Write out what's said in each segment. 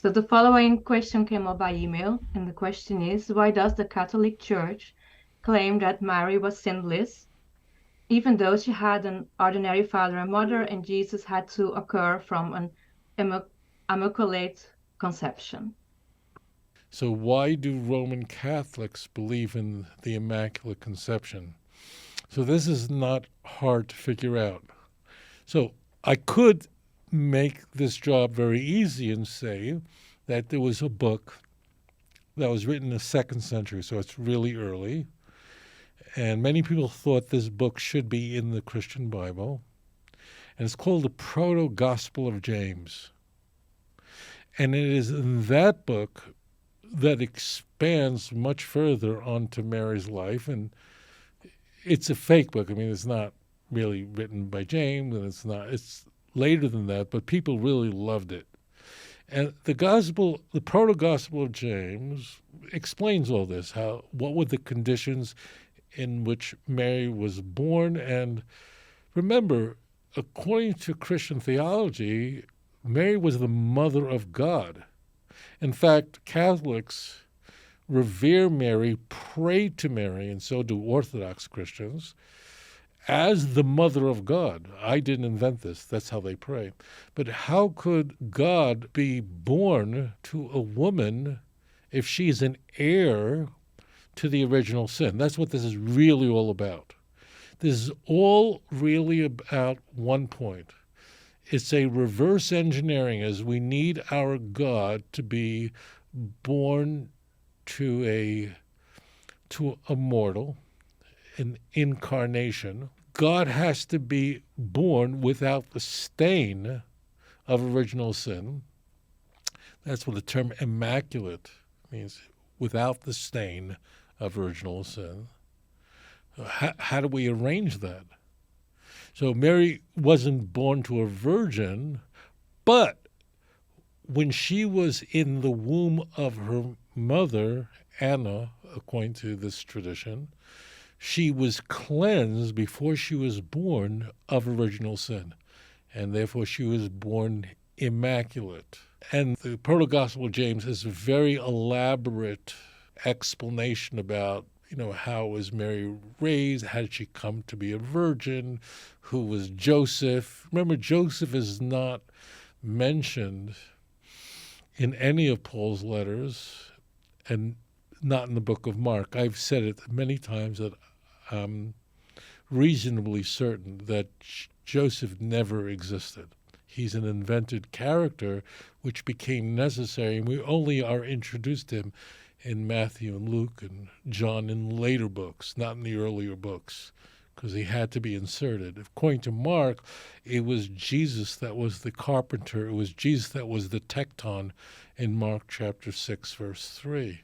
So the following question came up by email, and the question is, why does the Catholic Church claim that Mary was sinless, even though she had an ordinary father and mother, and Jesus had to occur from an Immaculate conception? So why do Roman Catholics believe in the Immaculate Conception? So this is not hard to figure out. So I could make this job very easy and say that there was a book that was written in the 2nd century, so it's really early. And many people thought this book should be in the Christian Bible. And it's called the Proto-Gospel of James. And it is in that book that expands much further onto Mary's life. And it's a fake book. I mean, it's not really written by James, and it's later than that, but people really loved it. And the Proto-Gospel of James explains all this, what were the conditions in which Mary was born. And remember, according to Christian theology, Mary was the mother of God. In fact, Catholics revere Mary, pray to Mary, and so do Orthodox Christians, as the mother of God. I didn't invent this. That's how they pray. But how could God be born to a woman if she's an heir to the original sin? That's what this is really all about. This is all really about one point. It's a reverse engineering, as we need our God to be born to a mortal, an incarnation. God has to be born without the stain of original sin. That's what the term immaculate means, without the stain of original sin. How do we arrange that? So Mary wasn't born to a virgin, but when she was in the womb of her mother, Anna, according to this tradition, she was cleansed before she was born of original sin, and therefore she was born immaculate. And the Proto-Gospel of James is a very elaborate explanation about, how was Mary raised? How did she come to be a virgin? Who was Joseph? Remember, Joseph is not mentioned in any of Paul's letters and not in the book of Mark. I've said it many times that I'm reasonably certain that Joseph never existed. He's an invented character which became necessary, and we only are introduced to him in Matthew and Luke and John in later books, not in the earlier books, because he had to be inserted. According to Mark, it was Jesus that was the carpenter. It was Jesus that was the tecton in Mark chapter 6, verse 3.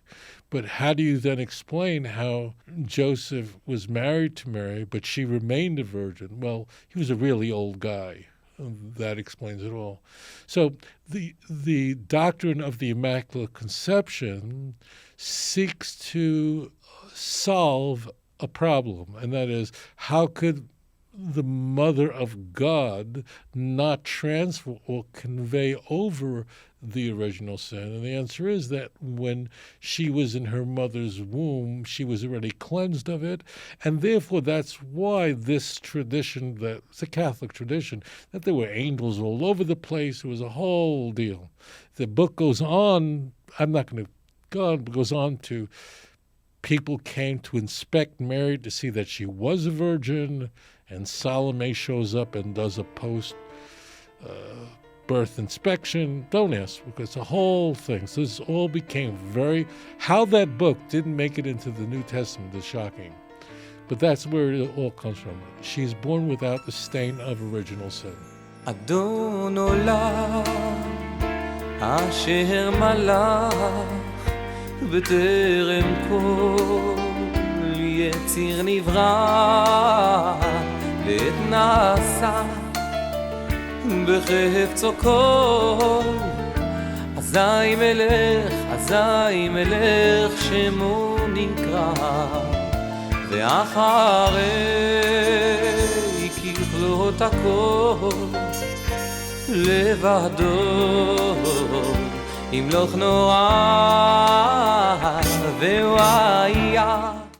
But how do you then explain how Joseph was married to Mary, but she remained a virgin? Well, he was a really old guy. That explains it all. So the doctrine of the Immaculate Conception seeks to solve a problem, and that is, how could the Mother of God not transfer or convey over the original sin? And the answer is that when she was in her mother's womb, she was already cleansed of it, and therefore that's why this tradition, that it's a Catholic tradition, that there were angels all over the place. It was a whole deal. The book goes on, I'm not going to go on, but goes on to people came to inspect Mary to see that she was a virgin, and Salome shows up and does a post-birth inspection. Don't ask, because it's a whole thing. So this all became how that book didn't make it into the New Testament is shocking. But that's where it all comes from. She's born without the stain of original sin. אדון עולם אשר מלך בטרם כל יציר נברא לעת נעשה בחפצו כל אזי מלך שמו נקרא ואחרי ככלות הכל לבדו ימלוך נורא והוא היה